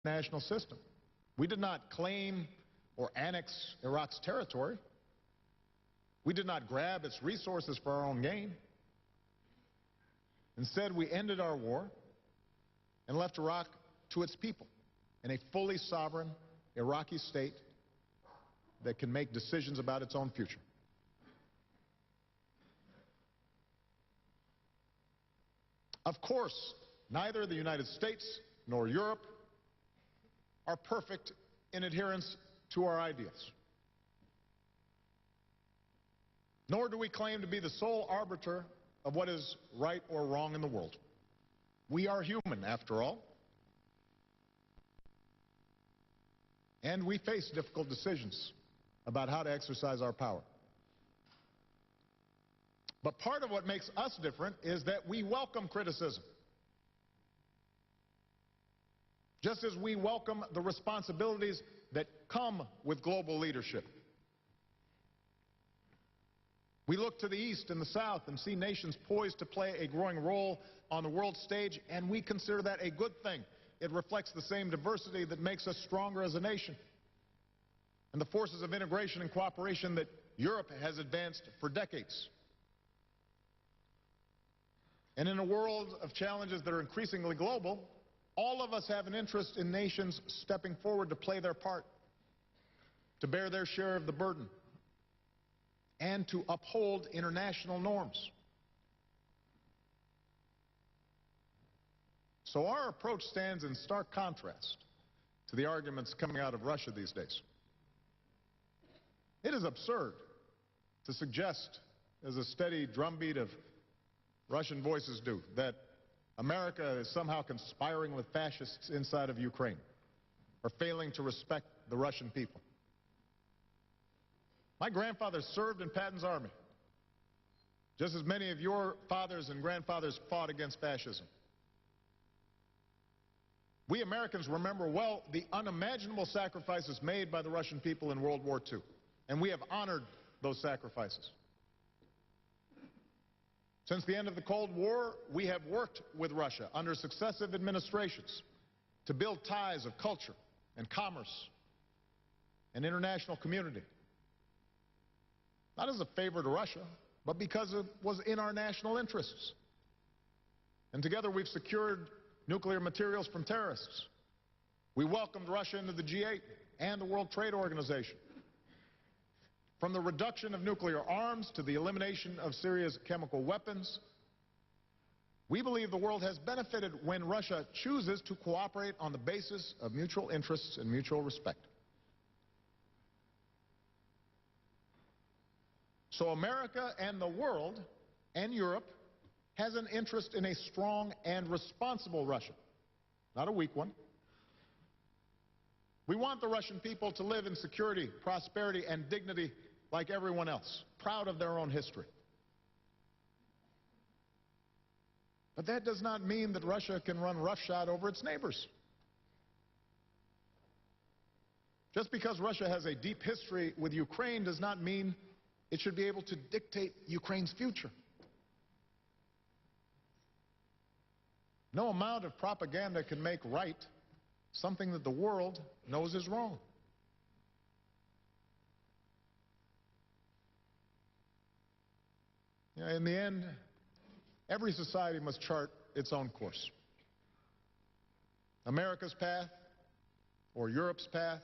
international system. We did not claim or annex Iraq's territory. We did not grab its resources for our own gain. Instead, we ended our war and left Iraq to its people in a fully sovereign Iraqi state that can make decisions about its own future. Of course, neither the United States nor Europe are perfect in adherence to our ideals. Nor do we claim to be the sole arbiter of what is right or wrong in the world. We are human, after all. And we face difficult decisions about how to exercise our power. But part of what makes us different is that we welcome criticism. Just as we welcome the responsibilities that come with global leadership. We look to the East and the South and see nations poised to play a growing role on the world stage, and we consider that a good thing. It reflects the same diversity that makes us stronger as a nation, and the forces of integration and cooperation that Europe has advanced for decades. And in a world of challenges that are increasingly global, all of us have an interest in nations stepping forward to play their part, to bear their share of the burden, and to uphold international norms. So our approach stands in stark contrast to the arguments coming out of Russia these days. It is absurd to suggest, as a steady drumbeat of Russian voices do, that America is somehow conspiring with fascists inside of Ukraine or failing to respect the Russian people. My grandfather served in Patton's army, just as many of your fathers and grandfathers fought against fascism. We Americans remember well the unimaginable sacrifices made by the Russian people in World War II, and we have honored those sacrifices. Since the end of the Cold War, we have worked with Russia under successive administrations to build ties of culture and commerce and international community. Not as a favor to Russia, but because it was in our national interests. And together we've secured nuclear materials from terrorists. We welcomed Russia into the G8 and the World Trade Organization. From the reduction of nuclear arms to the elimination of Syria's chemical weapons, we believe the world has benefited when Russia chooses to cooperate on the basis of mutual interests and mutual respect. So America and the world and Europe has an interest in a strong and responsible Russia, not a weak one. We want the Russian people to live in security, prosperity, and dignity like everyone else, proud of their own history. But that does not mean that Russia can run roughshod over its neighbors. Just because Russia has a deep history with Ukraine does not mean it should be able to dictate Ukraine's future. No amount of propaganda can make right something that the world knows is wrong. In the end, every society must chart its own course. America's path or Europe's path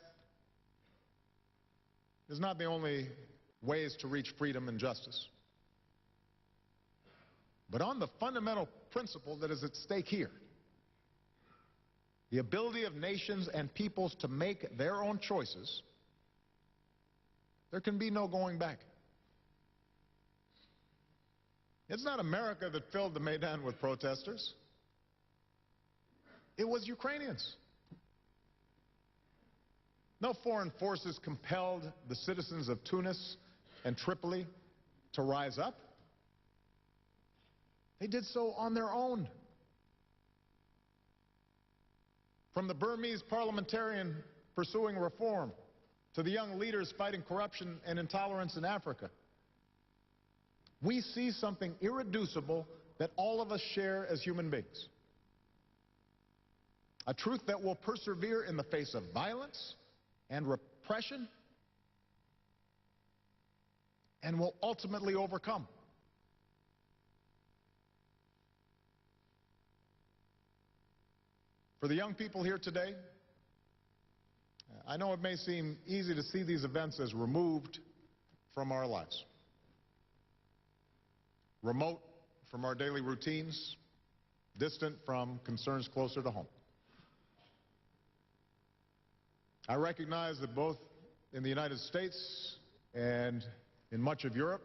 is not the only ways to reach freedom and justice. But on the fundamental principle that is at stake here, the ability of nations and peoples to make their own choices, there can be no going back. It's not America that filled the Maidan with protesters. It was Ukrainians. No foreign forces compelled the citizens of Tunis and Tripoli to rise up. They did so on their own. From the Burmese parliamentarian pursuing reform to the young leaders fighting corruption and intolerance in Africa, we see something irreducible that all of us share as human beings. a truth that will persevere in the face of violence and repression and will ultimately overcome. For the young people here today, I know it may seem easy to see these events as removed from our lives, remote from our daily routines, distant from concerns closer to home. I recognize that both in the United States and in much of Europe,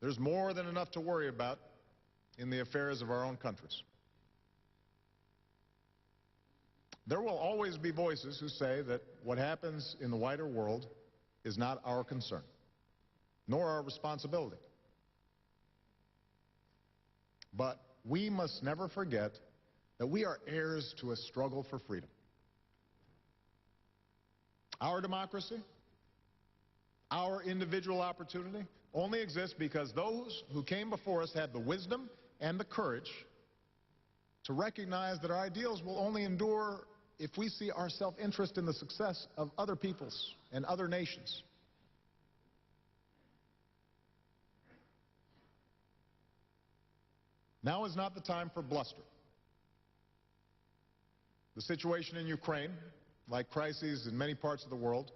there's more than enough to worry about in the affairs of our own countries. There will always be voices who say that what happens in the wider world is not our concern, nor our responsibility. But we must never forget that we are heirs to a struggle for freedom. Our democracy, our individual opportunity, only exists because those who came before us had the wisdom and the courage to recognize that our ideals will only endure if we see our self-interest in the success of other peoples and other nations. Now is not the time for bluster. The situation in Ukraine, like crises in many parts of the world,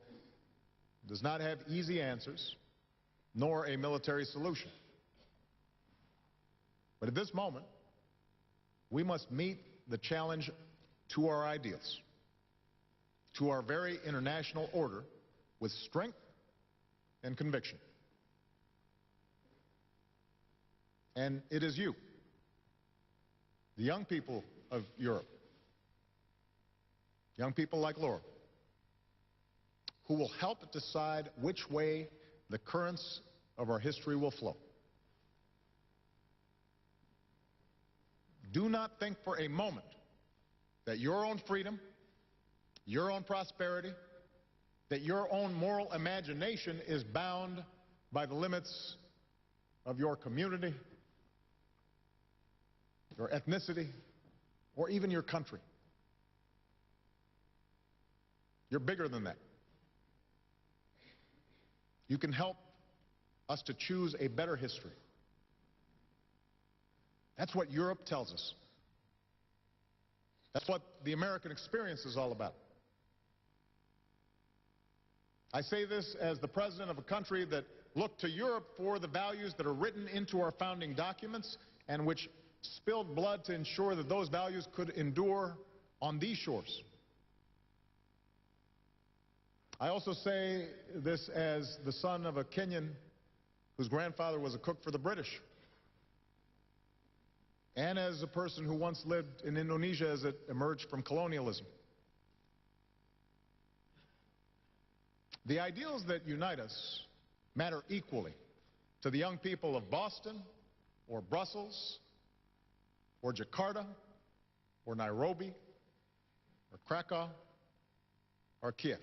does not have easy answers, nor a military solution. But at this moment, we must meet the challenge to our ideals, to our very international order, with strength and conviction. And it is you, the young people of Europe, young people like Laura, who will help decide which way the currents of our history will flow. Do not think for a moment that your own freedom, your own prosperity, that your own moral imagination is bound by the limits of your community, your ethnicity, or even your country. You're bigger than that. You can help us to choose a better history. That's what Europe tells us. That's what the American experience is all about. I say this as the president of a country that looked to Europe for the values that are written into our founding documents and which spilled blood to ensure that those values could endure on these shores. I also say this as the son of a Kenyan whose grandfather was a cook for the British, and as a person who once lived in Indonesia as it emerged from colonialism. The ideals that unite us matter equally to the young people of Boston, or Brussels, or Jakarta, or Nairobi, or Krakow, or Kiev.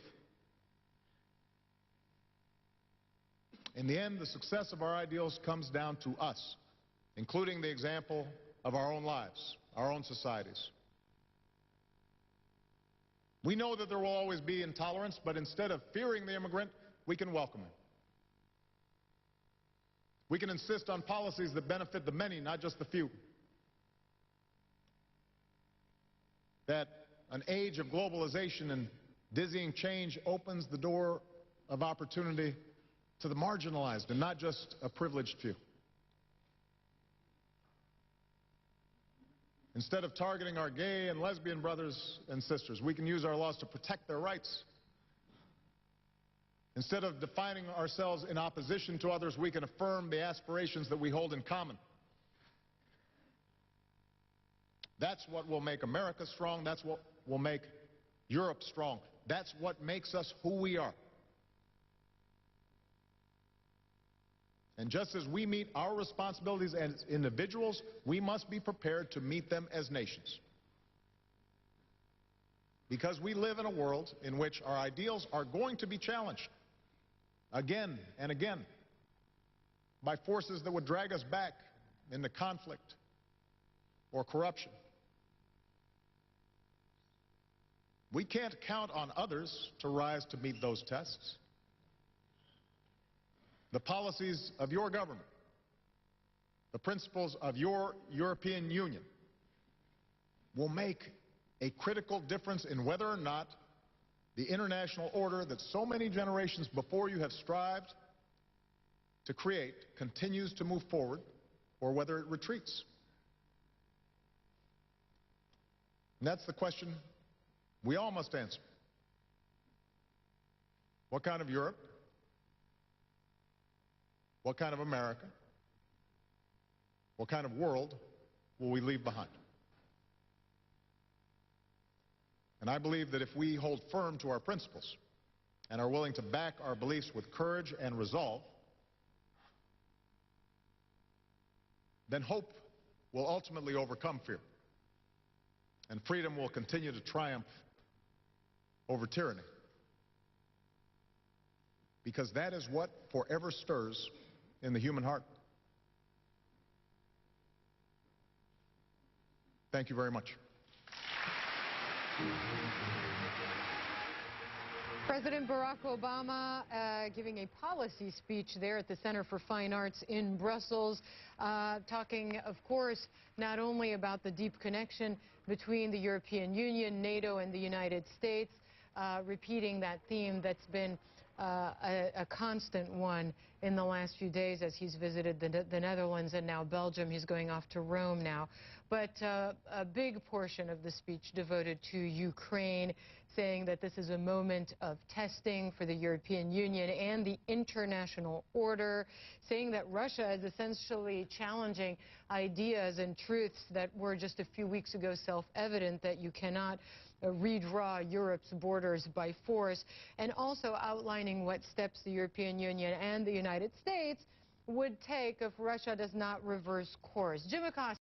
In the end, the success of our ideals comes down to us, including the example of our own lives, our own societies. We know that there will always be intolerance, but instead of fearing the immigrant, we can welcome him. We can insist on policies that benefit the many, not just the few. That an age of globalization and dizzying change opens the door of opportunity to the marginalized and not just a privileged few. Instead of targeting our gay and lesbian brothers and sisters, we can use our laws to protect their rights. Instead of defining ourselves in opposition to others, we can affirm the aspirations that we hold in common. That's what will make America strong. That's what will make Europe strong. That's what makes us who we are. And just as we meet our responsibilities as individuals, we must be prepared to meet them as nations. Because we live in a world in which our ideals are going to be challenged again and again by forces that would drag us back into conflict or corruption. We can't count on others to rise to meet those tests. The policies of your government, the principles of your European Union will make a critical difference in whether or not the international order that so many generations before you have strived to create continues to move forward or whether it retreats. And that's the question we all must answer. What kind of Europe? What kind of America? What kind of world will we leave behind? And I believe that if we hold firm to our principles and are willing to back our beliefs with courage and resolve, then hope will ultimately overcome fear. And freedom will continue to triumph over tyranny. Because that is what forever stirs in the human heart. Thank you very much. President Barack Obama giving a policy speech there at the Center for Fine Arts in Brussels, talking, of course, not only about the deep connection between the European Union, NATO, and the United States, repeating that theme that's been a constant one in the last few days as he's visited the Netherlands and now Belgium. He's going off to Rome now. But a big portion of the speech devoted to Ukraine, saying that this is a moment of testing for the European Union and the international order, saying that Russia is essentially challenging ideas and truths that were just a few weeks ago self-evident, that you cannot redraw Europe's borders by force, and also outlining what steps the European Union and the United States would take if Russia does not reverse course. Jim Acosta.